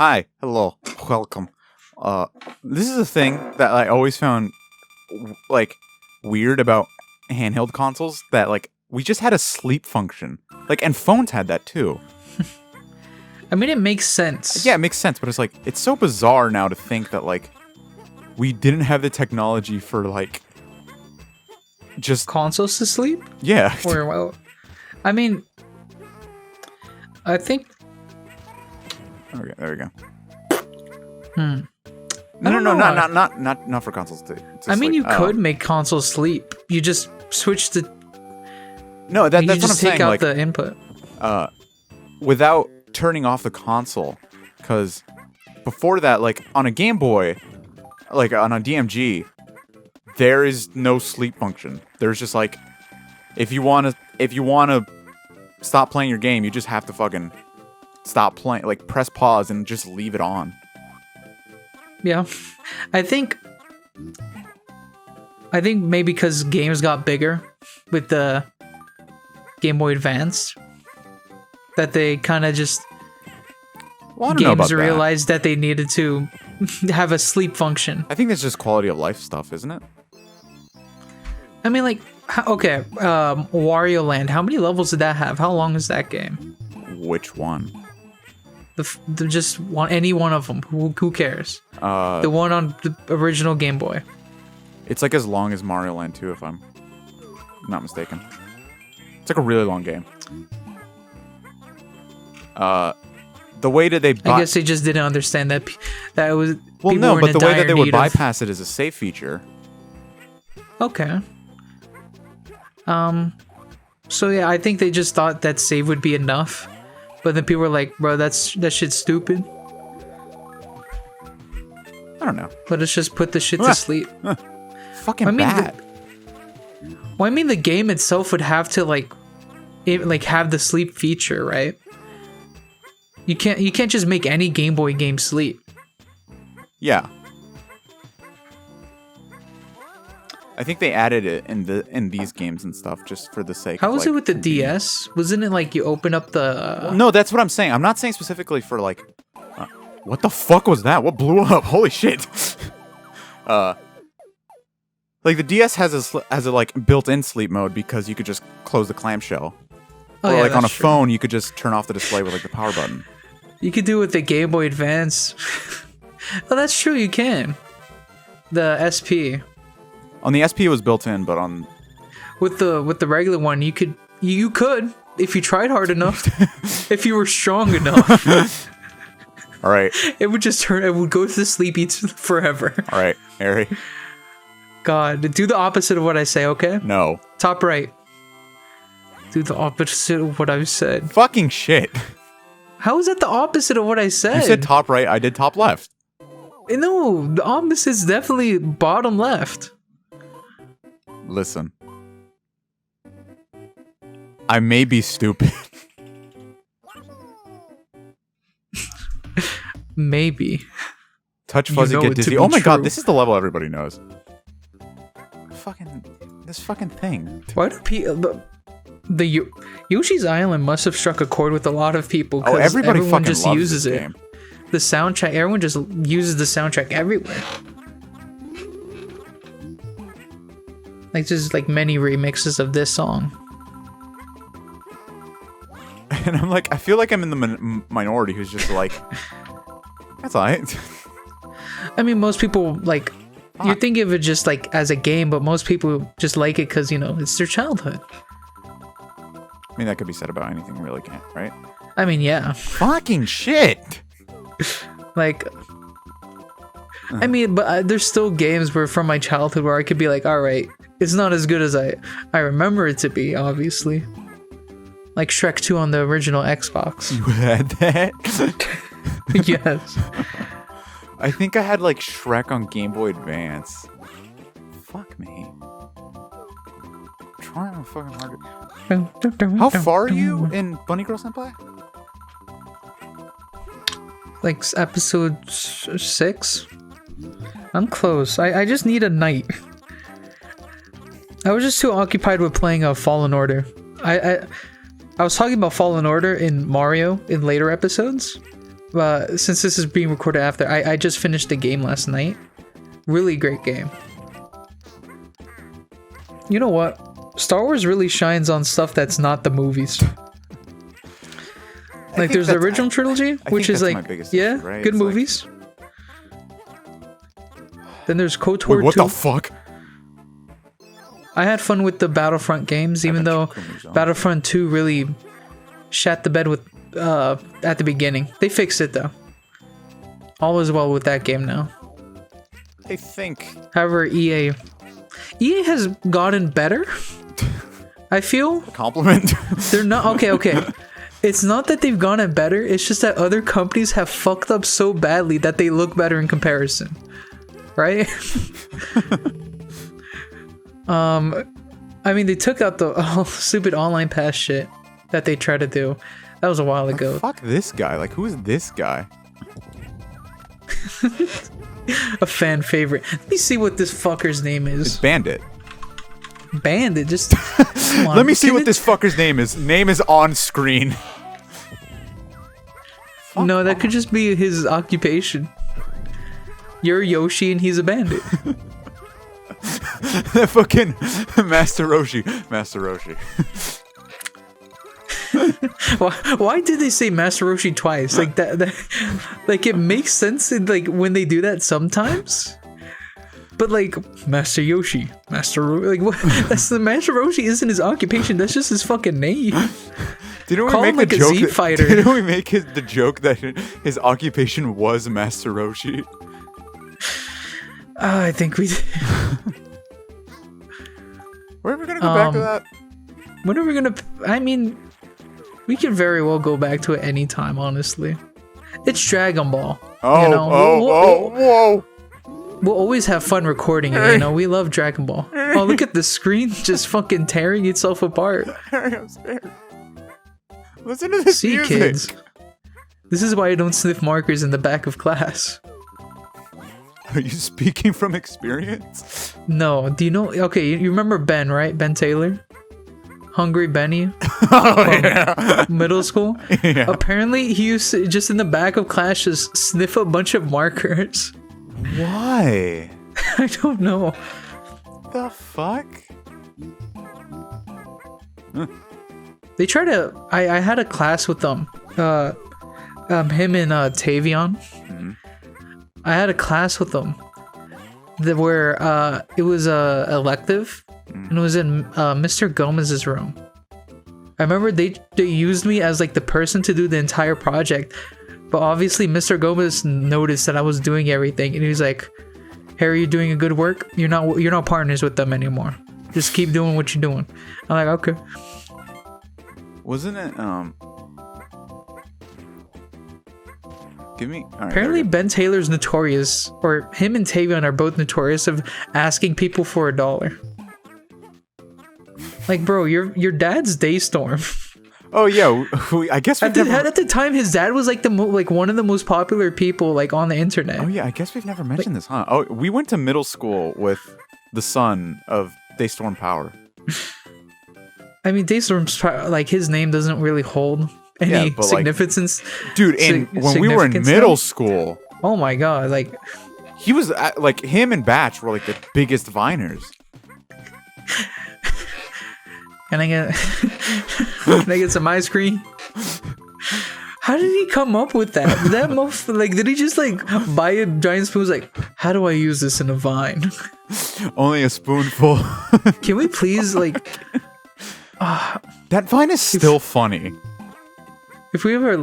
Hi, hello, welcome. This is a thing that I always found like weird about handheld consoles, that like we just had a sleep function. Like, and phones had that too. I mean, it makes sense. Yeah, it makes sense, but it's like it's so bizarre now to think that like we didn't have the technology for like just Consoles to sleep? yeah. Or, well, I mean, I think... Okay, there we go. I No, don't know. not for consoles to I mean, sleep. you could make consoles sleep. You just switch the... No, that's you what I'm just take saying. out Like, the input. without turning off the console, because before that, like on a Game Boy, like on a DMG, there is no sleep function. There's just like, if you wanna stop playing your game, you just have to fucking stop playing, like press pause and just leave it on. Yeah. I think maybe because games got bigger with the Game Boy Advance, that they kind of just... Well, I don't know about games realized that they needed to have a sleep function. I think that's just quality of life stuff, isn't it? I mean, like, okay, Wario Land, how many levels did that have? How long is that game? Which one? Just one, any one of them. Who cares? The one on the original Game Boy. It's like as long as Mario Land 2, if I'm not mistaken. It's like a really long game. The way that they... I guess they just didn't understand that it was... Well, no, but the way that they would bypass it is a save feature. Okay. So yeah, I think they just thought that save would be enough. But then people were like, bro, that shit's stupid. I don't know. Let us just put the shit to sleep. Fucking bad. Well, I mean, the game itself would have to like have the sleep feature, right? You can't just make any Game Boy game sleep. Yeah. I think they added it in these games and stuff just for the sake How of, was like, it with the DS? Wasn't it like you open up the... Well, no, that's what I'm saying. I'm not saying specifically for like... what the fuck was that? What blew up? Holy shit. Like the DS has a like built-in sleep mode because you could just close the clamshell. Oh, or yeah, like on a true. phone, you could just turn off the display with like the power button. You could do it with the Game Boy Advance. Well, that's true, you can. The SP. On the SP it was built in, but on... With the regular one, you could if you tried hard enough. If you were strong enough. Alright. It would go to sleep forever. Alright, Harry. God, do the opposite of what I say, okay? No. Top right. Do the opposite of what I said. Fucking shit. How is that the opposite of what I said? You said top right, I did top left. No, the opposite is definitely bottom left. Listen. I may be stupid. Maybe. Touch fuzzy, know get it to dizzy. be Oh my god, true. this is the level everybody knows. This fucking thing. Why do people... The Yoshi's Island must have struck a chord with a lot of people. Oh, everybody everyone fucking just loves uses this it. game. The soundtrack, everyone just uses the soundtrack everywhere. Like, there's like many remixes of this song. And I'm like, I feel like I'm in the minority who's just like, that's alright. I mean, most people like... You think of it just like as a game, but most people just like it because, you know, it's their childhood. I mean, that could be said about anything, really, can't, right? I mean, yeah. Fucking shit! Like... I mean, but there's still games where from my childhood where I could be like, alright, it's not as good as I remember it to be, obviously. Like Shrek 2 on the original Xbox. You had that? Yes. I think I had like Shrek on Game Boy Advance. Fuck me. I'm trying fucking hard. How far are you in Bunny Girl Senpai? Like episode 6? I'm close. I just need a night. I was just too occupied with playing Fallen Order. I was talking about Fallen Order in Mario in later episodes, since this is being recorded after, I just finished the game last night. Really great game. You know what? Star Wars really shines on stuff that's not the movies. Like there's the original trilogy, which is like, yeah, issue, right? Good movies. Then there's KOTOR 2. What the fuck? I had fun with the Battlefront games, even though Battlefront 2 really shat the bed with at the beginning. They fixed it though. All is well with that game now. I think. However, EA has gotten better. I feel. A compliment. They're not okay. It's not that they've gotten better. It's just that other companies have fucked up so badly that they look better in comparison. Right? I mean, they took out the stupid online pass shit that they tried to do. That was a while ago. Fuck this guy. Like, who is this guy? A fan favorite. Let me see what this fucker's name is. It's Bandit. Bandit? Just... Come on. Let me see what this fucker's name is. Name is on screen. No, that could just be his occupation. You're Yoshi and he's a bandit. That fucking Master Roshi. Master Roshi. Why did they say Master Roshi twice? Like that like it makes sense in, like when they do that sometimes. But like Master Yoshi, like what? That's the Master Roshi isn't his occupation. That's just his fucking name. Didn't we Call make him like the a joke Z fighter? Didn't we make the joke that his occupation was Master Roshi? I think we did. Where are we gonna go back to that? When are we gonna? I mean, we can very well go back to it anytime. Honestly, it's Dragon Ball. Oh, you know? whoa! We'll always have fun recording it. You know, we love Dragon Ball. Oh, look at the screen just fucking tearing itself apart. I'm scared. Listen to this music. Kids. This is why I don't sniff markers in the back of class. Are you speaking from experience? No. Do you know? Okay, you remember Ben, right? Ben Taylor? Hungry Benny? Oh, yeah. Middle school? Yeah. Apparently, he used to, just in the back of class, just sniff a bunch of markers. Why? I don't know. The fuck? They try to... I had a class with them. Him and Tavion. Mm-hmm. I had a class with them where it was a elective, and it was in Mr. Gomez's room. I remember they used me as like the person to do the entire project, but obviously Mr. Gomez noticed that I was doing everything, and he was like, "Harry, you're doing a good work. You're not partners with them anymore. Just keep doing what you're doing." I'm like, "Okay." Wasn't it Give me. Right, apparently, Ben Taylor's notorious, or him and Tavion are both notorious of asking people for $1. Like, bro, your dad's Daystorm. Oh yeah, I guess at the time his dad was like one of the most popular people like on the internet. Oh yeah, I guess we've never mentioned this, huh? Oh, we went to middle school with the son of Daystorm Power. I mean, Daystorm's like his name doesn't really hold any significance, like, dude. And when we were in middle school, oh my god, like he was like him and Batch were like the biggest Viners. Can I get some ice cream? How did he come up with that? Did he just like buy a giant spoon? Like, how do I use this in a vine? Only a spoonful. Can we please like? That vine is still funny. If we ever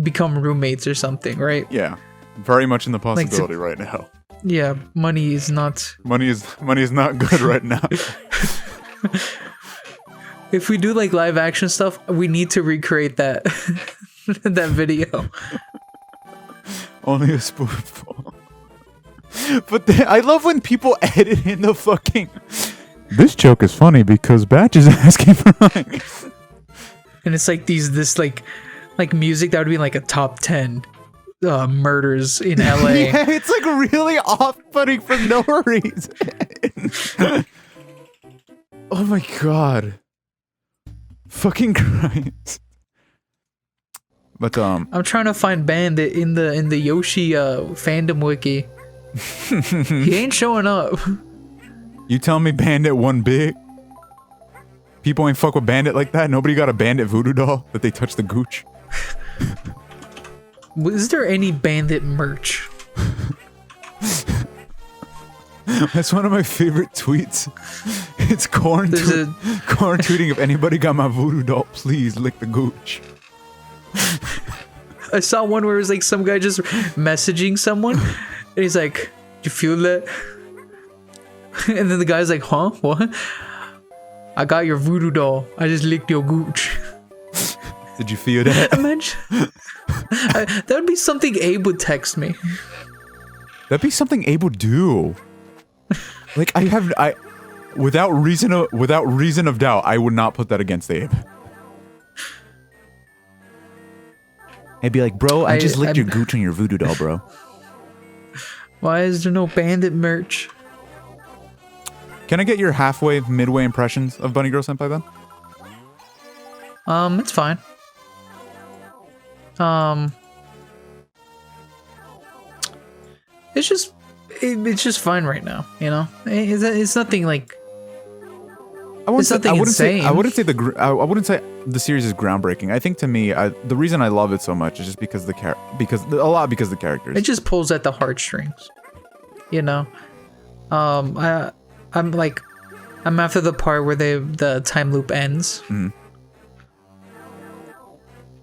become roommates or something, right? Yeah, very much in the possibility right now. Yeah, money is not good right now. If we do like live action stuff, we need to recreate that that video. Only a spoonful. But I love when people edit in the fucking. This joke is funny because Batch is asking for money. And it's like this music that would be like a top 10 murders in LA. Yeah, it's like really off-putting for no reason. Oh my god. Fucking Christ. But I'm trying to find Bandit in the Yoshi fandom wiki. He ain't showing up. you tell me Bandit won big? People ain't fuck with Bandit like that? Nobody got a Bandit voodoo doll that they touched the gooch? Is there any Bandit merch? That's one of my favorite tweets. It's Corn tweeting, if anybody got my voodoo doll, please lick the gooch. I saw one where it was like some guy just messaging someone, and he's like, "You feel that?" And then the guy's like, "Huh? What? I got your voodoo doll. I just licked your gooch." Did you feel that? Imagine. That would be something Abe would text me. That'd be something Abe would do. Like without reason of doubt, I would not put that against Abe. I'd be like, bro, I just licked your gooch on your voodoo doll, bro. Why is there no Bandit merch? Can I get your halfway, midway impressions of Bunny Girl Senpai then? It's fine. It's just fine right now, you know? It's nothing like... I wouldn't say the series is groundbreaking. I think to me, the reason I love it so much is just because the characters. It just pulls at the heartstrings, you know. I'm after the part where the time loop ends, and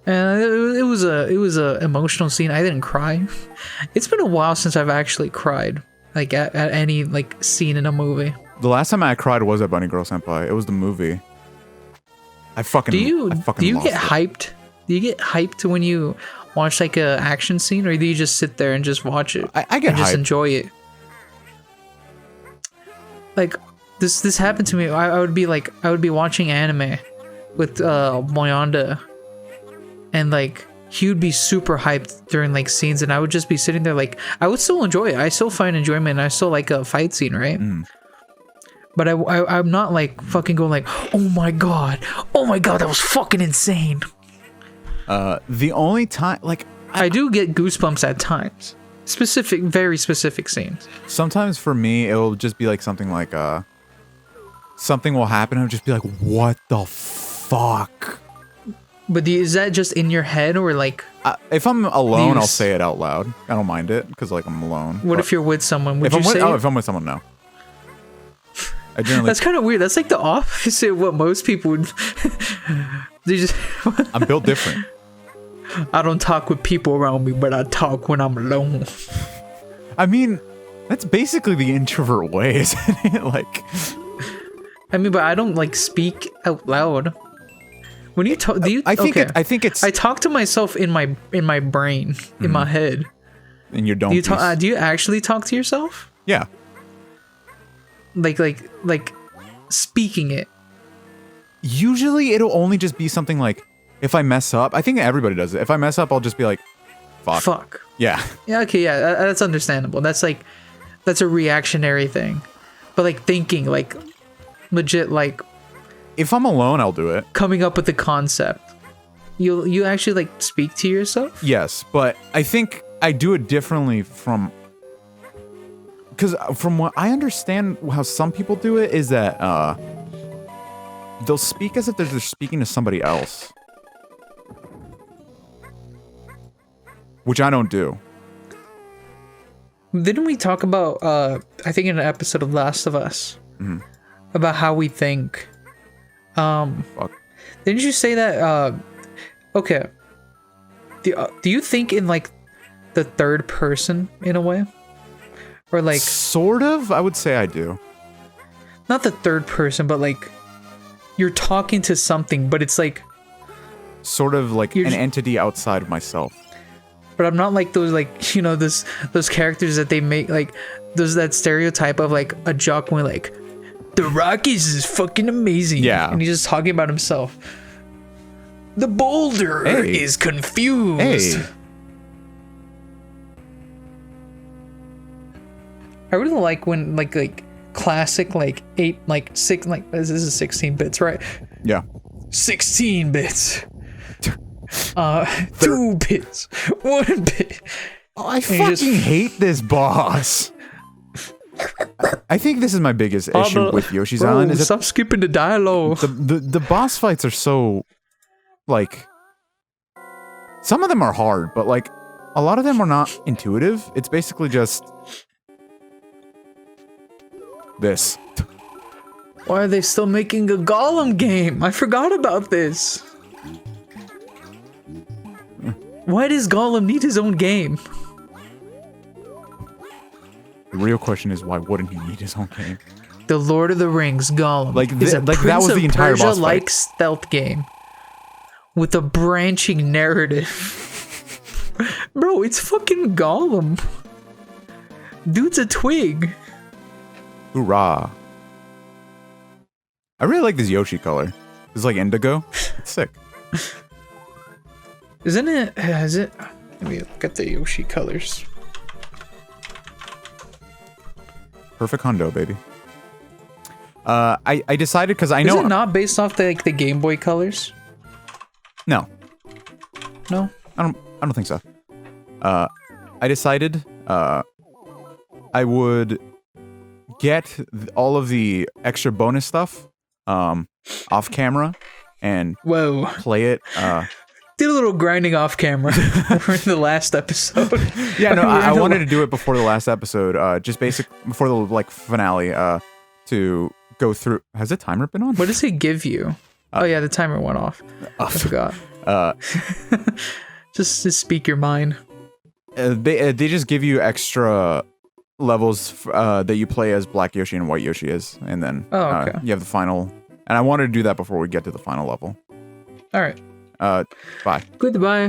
it was a emotional scene. I didn't cry. It's been a while since I've actually cried, like at any like scene in a movie. The last time I cried was at Bunny Girl Senpai. It was the movie. Do you get hyped? Do you get hyped when you watch like a action scene, or do you just sit there and just watch it? I get hyped. Just enjoy it. Like this happened to me. I would be watching anime with Moyanda, and like he would be super hyped during like scenes, and I would just be sitting there like I would still enjoy it. I still find enjoyment, and I still like a fight scene, right? But I'm not like fucking going like, oh my god, that was fucking insane. The only time, like, I do get goosebumps at times. Very specific scenes. Sometimes for me, it'll just be like something like, something will happen and I'll just be like, what the fuck? But is that just in your head, or like... if I'm alone, I'll say it out loud. I don't mind it, because like I'm alone. What if you're with someone? Would you say it? If I'm with someone, no. I generally... That's kind of weird. That's like the opposite of what most people would... I'm built different. I don't talk with people around me, but I talk when I'm alone. I mean, that's basically the introvert way, isn't it? Like... I mean, but I don't like speak out loud. When you talk, do you? I think it's. I talk to myself in my brain, in my head. And you don't. Do you actually talk to yourself? Yeah. Like speaking it. Usually, it'll only just be something like, if I mess up. I think everybody does it. If I mess up, I'll just be like, "Fuck." Fuck. Yeah. Yeah. Okay. Yeah. That's understandable. That's a reactionary thing, but like thinking, like legit, like. If I'm alone, I'll do it. Coming up with the concept. You actually like speak to yourself? Yes, but I think I do it differently from what I understand how some people do it is that they'll speak as if they're speaking to somebody else. Which I don't do. Didn't we talk about I think in an episode of Last of Us about how we think? Fuck. Didn't you say that? Okay. Do you think in like the third person in a way, or like sort of? I would say I do. Not the third person, but like you're talking to something, but it's like sort of like an entity outside of myself. But I'm not like those like those characters that they make like that stereotype of like a jock when like. The Rockies is fucking amazing. Yeah. And he's just talking about himself. The boulder is confused. Hey. I really like when like classic like 8 like 6 like this is 16 bits, right? Yeah. 16 bits. 2 bits, 1 bit. Oh, I fucking hate this boss. I think this is my biggest issue with Yoshi's Island. Is stop skipping the dialogue. The boss fights are so, like, some of them are hard, but like a lot of them are not intuitive. It's basically just this. Why are they still making a Golem game? I forgot about this. Why does Golem need his own game? The real question is, why wouldn't he need his own game? The Lord of the Rings Golem is a like that was the entire boss fight. Like stealth game with a branching narrative. Bro, it's fucking Gollum. Dude's a twig. Hoorah. I really like this Yoshi color. It's like indigo. It's sick. Isn't it? Is it? Let me look at the Yoshi colors. Perfect hundo, baby. I decided because I know. Is it not based off the Game Boy colors? No. No. I don't think so. I decided I would get all of the extra bonus stuff off camera and play it. Did a little grinding off camera for the last episode. Yeah, no, I wanted to do it before the last episode, just before the finale, to go through. Has the timer been on? What does it give you? Oh yeah, the timer went off. I forgot. Just to speak your mind. They just give you extra levels that you play as Black Yoshi and White Yoshi is, and then you have the final. And I wanted to do that before we get to the final level. All right. Bye. Goodbye.